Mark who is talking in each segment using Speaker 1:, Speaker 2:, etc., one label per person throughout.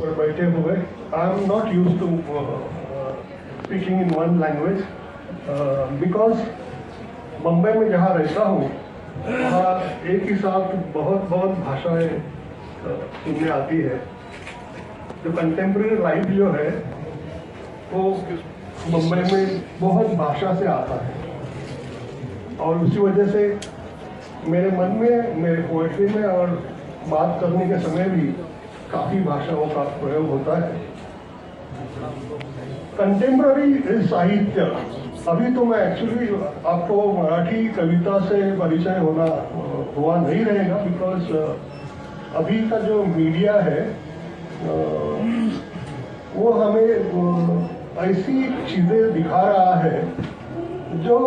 Speaker 1: पर बैठे हुए। I am not use to speaking in one language because Bombay में जहाँ रहता हूँ वहाँ एक ही साथ बहुत भाषाएं सुनने आती है। जो कंटेम्प्रेरी लाइफ जो है वो मुंबई में बहुत भाषा से आता है और उसी वजह से मेरे मन में, मेरे पोएट्री में और बात करने के समय भी काफ़ी भाषाओं का प्रयोग होता है। कंटेम्प्रेरी साहित्य, अभी तो मैं एक्चुअली आपको मराठी कविता से परिचय हुआ नहीं रहेगा बिकॉज अभी का जो मीडिया है वो हमें ऐसी चीज़ें दिखा रहा है जो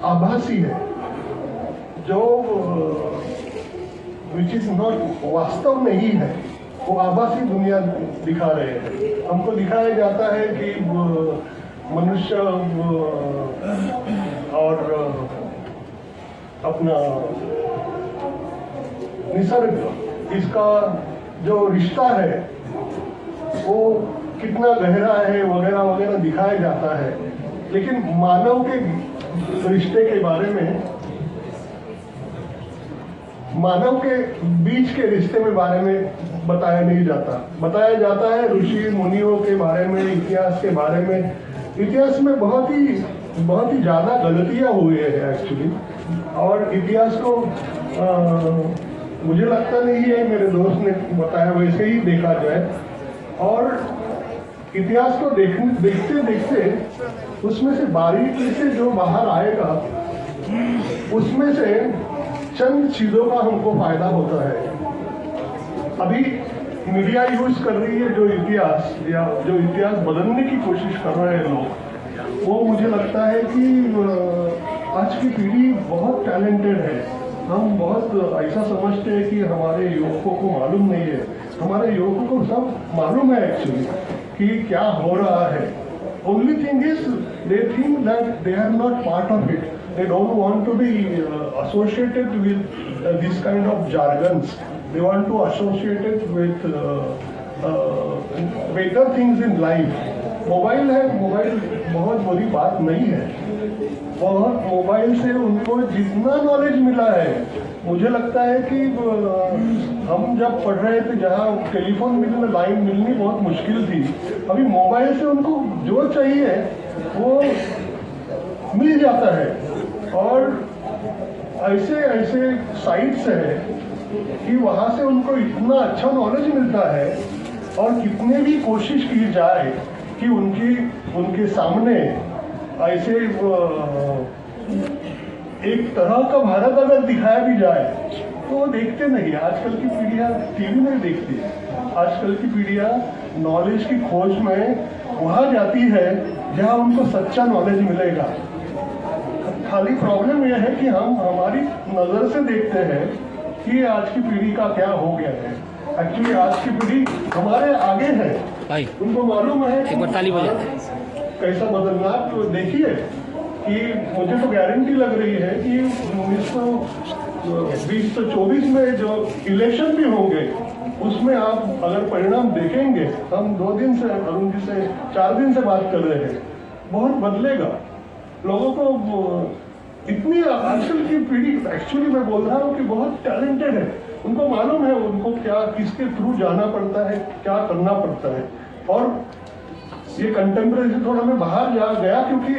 Speaker 1: आभासी है, जो विच इज नॉट वास्तव नहीं है, वो आभासी दुनिया दिखा रहे हैं। हमको दिखाया जाता है कि मनुष्य और अपना निसर्ग, इसका जो रिश्ता है वो कितना गहरा है वगैरह वगैरह दिखाया जाता है, लेकिन मानव के रिश्ते के बारे में, मानव के बीच के रिश्ते में बारे में बताया नहीं जाता। बताया जाता है ऋषि मुनियों के बारे में, इतिहास के बारे में। इतिहास में बहुत ही ज़्यादा गलतियाँ हुई है एक्चुअली, और इतिहास को मुझे लगता नहीं है, मेरे दोस्त ने बताया वैसे ही देखा जाए। और इतिहास को देखते देखते उसमें से बारीकी से जो बाहर आएगा उसमें से चंद चीज़ों का हमको फायदा होता है। अभी मीडिया यूज कर रही है जो इतिहास, या जो इतिहास बदलने की कोशिश कर रहे हैं लोग, वो मुझे लगता है कि आज की पीढ़ी बहुत टैलेंटेड है। हम बहुत ऐसा समझते हैं कि हमारे युवकों को मालूम नहीं है। हमारे युवकों को सब मालूम है एक्चुअली कि क्या हो रहा है। Only thing is they think that they are not part of it. They don't want to be associated with this kind of jargons. They want to associate it with better things in life. Mobile है, mobile बहुत बुरी बात नहीं है। बहुत mobile से उनको जितना नॉलेज मिला है, मुझे लगता है कि हम जब पढ़ रहे थे जहाँ टेलीफोन में लाइन मिलनी बहुत मुश्किल थी, अभी मोबाइल से उनको जो चाहिए वो मिल जाता है। और ऐसे साइट्स है कि वहाँ से उनको इतना अच्छा नॉलेज मिलता है, और कितने भी कोशिश की जाए कि उनके सामने ऐसे एक तरह का भारत अगर दिखाया भी जाए तो वो देखते नहीं। आजकल की पीढ़ियाँ टीवी नहीं देखती। आजकल की पीढ़ियाँ नॉलेज की खोज में वहाँ जाती है जहाँ उनको सच्चा नॉलेज मिलेगा। खाली प्रॉब्लम यह है कि हम हमारी नज़र से देखते हैं कि आज की पीढ़ी का क्या हो गया है। एक्चुअली आज की पीढ़ी हमारे आगे है, उनको मालूम है कैसा बदलना। तो देखिए कि मुझे तो गारंटी लग रही है कि 1920-24 में जो इलेक्शन भी होंगे उसमें आप अगर परिणाम देखेंगे, हम 2 दिन से, अरुण जी से 4 दिन से बात कर रहे हैं, बहुत बदलेगा। लोगों को इतनी आजकल की पीढ़ी, एक्चुअली मैं बोल रहा हूँ कि बहुत टैलेंटेड है। उनको मालूम है उनको क्या, किसके थ्रू जाना पड़ता है, क्या करना पड़ता है। और ये कंटेम्प्रेरी से थोड़ा मैं बाहर जा गया क्योंकि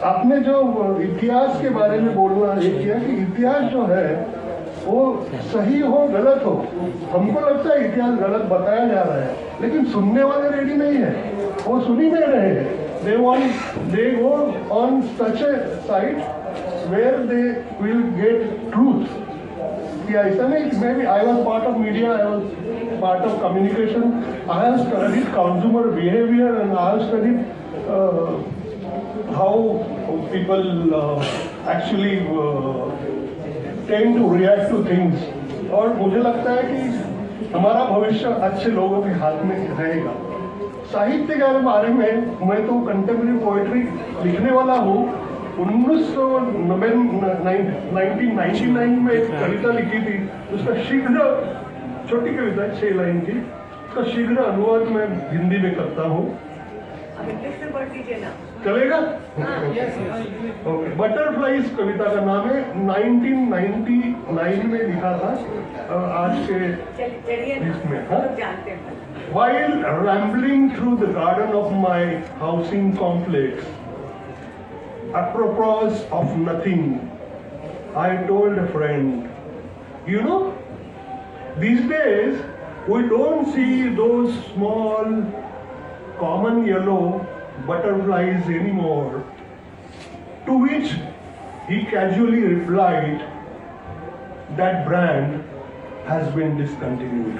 Speaker 1: आपने जो इतिहास के बारे में बोलना ये किया कि इतिहास जो है वो सही हो गलत हो, हमको लगता है इतिहास गलत बताया जा रहा है, लेकिन सुनने वाले रेडी नहीं है, वो सुन ही नहीं रहे हैं। They go on such a site where they will get truth. Yeah, ऐसा नहीं कि maybe I was part of media, I was part of communication. I have studied consumer behavior and I have studied how people actually tend to react to things. और मुझे लगता है कि हमारा भविष्य अच्छे लोगों के हाथ में रहेगा। साहित्य के बारे में मैं तो कंटेम्प्रेरी पोएट्री लिखने वाला हूँ। 1999 में एक कविता लिखी थी, उसका शीघ्र, छोटी कविता 6 लाइन की, इसका शीघ्र अनुवाद मैं हिंदी में करता हूँ।
Speaker 2: इंग्लिश में पढ़ दीजिए ना,
Speaker 1: चलेगा? ओके। बटरफ्लाइज कविता का नाम है, 1999 में लिखा था। आज के इसमें
Speaker 2: जानते हैं।
Speaker 1: While rambling through the garden of my housing complex, apropos of nothing, I told a friend, you know, these days we don't see those small common yellow butterflies anymore. To which he casually replied, that brand has been discontinued.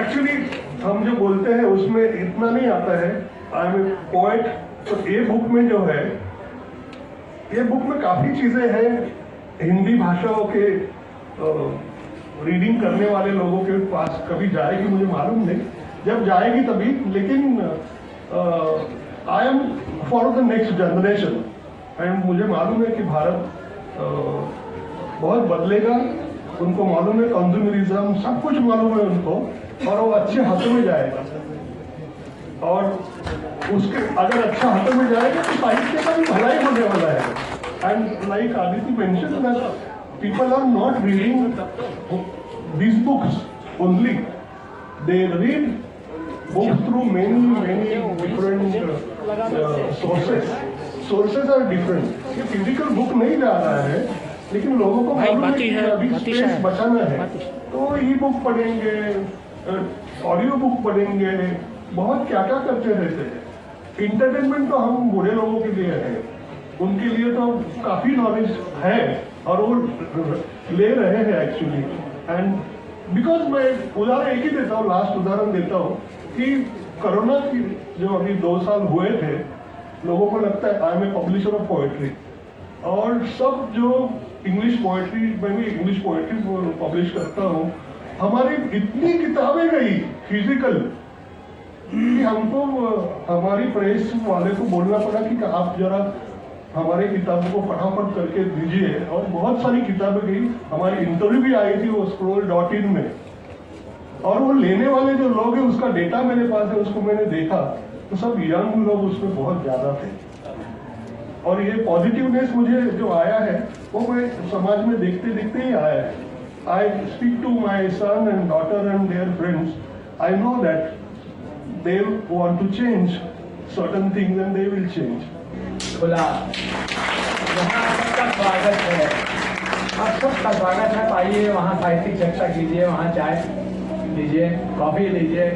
Speaker 1: Actually हम जो बोलते हैं उसमें इतना नहीं आता है। I am a poet. तो ये बुक में जो है, ये बुक में काफी चीजें हैं हिंदी भाषाओं के रीडिंग करने वाले लोगों के पास कभी जाएगी मुझे मालूम नहीं, जब जाएगी तभी। लेकिन I am for the next generation and मुझे मालूम है कि भारत बहुत बदलेगा। उनको मालूम है कंज्यूमरिज्म, सब कुछ मालूम है उनको, और वो अच्छे हाथों में जाएगा। और उसके अगर अच्छा हाथों में जाएगा तो साहित्य का भी भलाई होने वाला है। And like Aditya mention that people are not reading these books only. They read books through many different sources. Sources are different. ये physical book नहीं जा रहा है, लेकिन लोगों को मालूम है कि अभी स्पेस बचाना है, तो ई बुक पढ़ेंगे, ऑडियो बुक पढ़ेंगे, बहुत क्या क्या करते रहते हैं। इंटरटेनमेंट तो हम बूढ़े लोगों के लिए है, उनके लिए तो काफी नॉलेज है और वो ले रहे हैं एक्चुअली। एंड बिकॉज मैं उदाहरण एक ही देता हूँ, लास्ट उदाहरण देता हूँ कि कोरोना की जो अभी 2 साल हुए थे, लोगों को लगता है I am a publisher of poetry, और सब जो इंग्लिश पोएट्री, मैं भी इंग्लिश पोएट्री पब्लिश करता हूँ, हमारी इतनी किताबें गई फिजिकल कि हमको हमारी प्रेस वाले को बोलना पड़ा कि आप जरा हमारे किताबों को फटाफट करके दीजिए। और बहुत सारी किताबें गई, हमारी इंटरव्यू भी आई थी वो scroll.in में, और वो लेने वाले जो लोग हैं उसका डेटा मेरे पास है, उसको मैंने देखा तो सब यंग लोग उसमें बहुत ज्यादा थे। और ये पॉजिटिवनेस मुझे जो आया है वो मैं समाज में देखते देखते ही आया है। I speak to my son and daughter and their friends, I know that they want to change certain things and they will change.
Speaker 3: खुला वहाँ सबका स्वागत है, आप सबका स्वागत है। आइए वहाँ साहित्यिक चर्चा कीजिए, वहाँ चाय लीजिए, कॉफी लीजिए,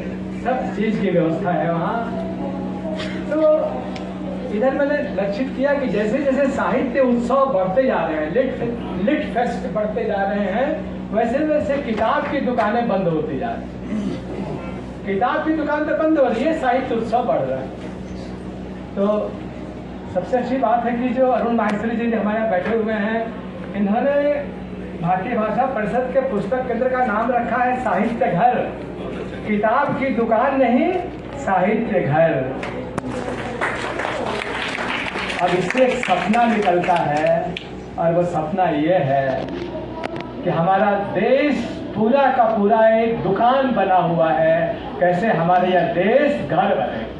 Speaker 3: सब चीज़ की व्यवस्था है वहाँ। तो इधर मैंने लक्षित किया कि जैसे जैसे साहित्य उत्सव बढ़ते जा रहे हैं, लिट फेस्ट बढ़ते जा रहे हैं, वैसे वैसे किताब की दुकानें बंद होती जा रही हैं। किताब की दुकान तो बंद हो रही है, साहित्य उत्सव बढ़ रहा है। तो सबसे अच्छी बात है कि जो अरुण माहेश्वरी जी हमारे यहाँ बैठे हुए हैं, इन्होंने भारतीय भाषा परिषद के पुस्तक केंद्र का नाम रखा है साहित्य घर। किताब की दुकान नहीं, साहित्य घर। अब इससे एक सपना निकलता है, और वो सपना ये है कि हमारा देश पूरा का पूरा एक दुकान बना हुआ है। कैसे हमारे यह देश घर बनेगा,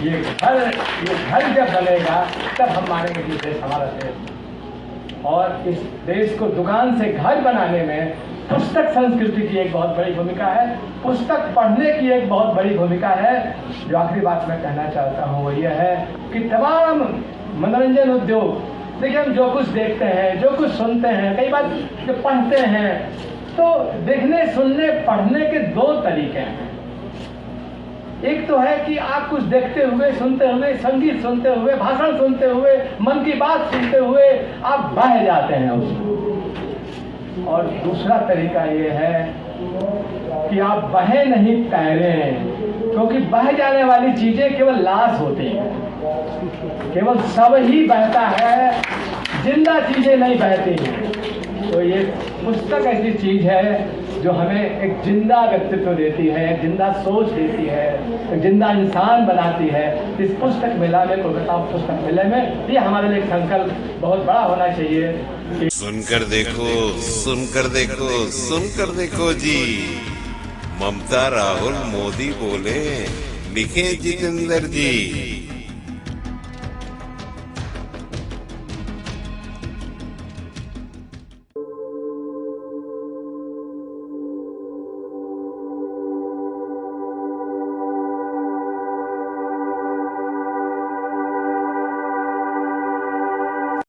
Speaker 3: ये घर जब बनेगा तब हम मानेंगे कि देश हमारा देश। और इस देश को दुकान से घर बनाने में पुस्तक संस्कृति की एक बहुत बड़ी भूमिका है, पुस्तक पढ़ने की एक बहुत बड़ी भूमिका है। जो आखिरी बात मैं कहना चाहता हूँ वो ये है कि तमाम मनोरंजन उद्योग, देखिए हम जो कुछ देखते हैं, जो कुछ सुनते हैं, कई बार जो पढ़ते हैं, तो देखने, सुनने, पढ़ने के 2 तरीके हैं। एक तो है कि आप कुछ देखते हुए, सुनते हुए, संगीत सुनते हुए, भाषण सुनते हुए, मन की बात सुनते हुए आप बह जाते हैं उसमें। और दूसरा तरीका ये है कि आप बहे नहीं, तैरें, क्योंकि बह जाने वाली चीजें केवल लाश होती हैं, केवल शव ही बहता है, जिंदा चीजें नहीं बहती हैं। तो ये पुस्तक ऐसी चीज है जो हमें एक जिंदा व्यक्तित्व देती है, एक जिंदा सोच देती है, एक जिंदा इंसान बनाती है। इस पुस्तक मेला में, कोलकाता पुस्तक मेले में, ये हमारे लिए संकल्प बहुत बड़ा होना चाहिए।
Speaker 4: सुनकर देखो सुनकर देखो सुनकर देखो जी, ममता राहुल मोदी बोले, लिखे जितेंद्र जी।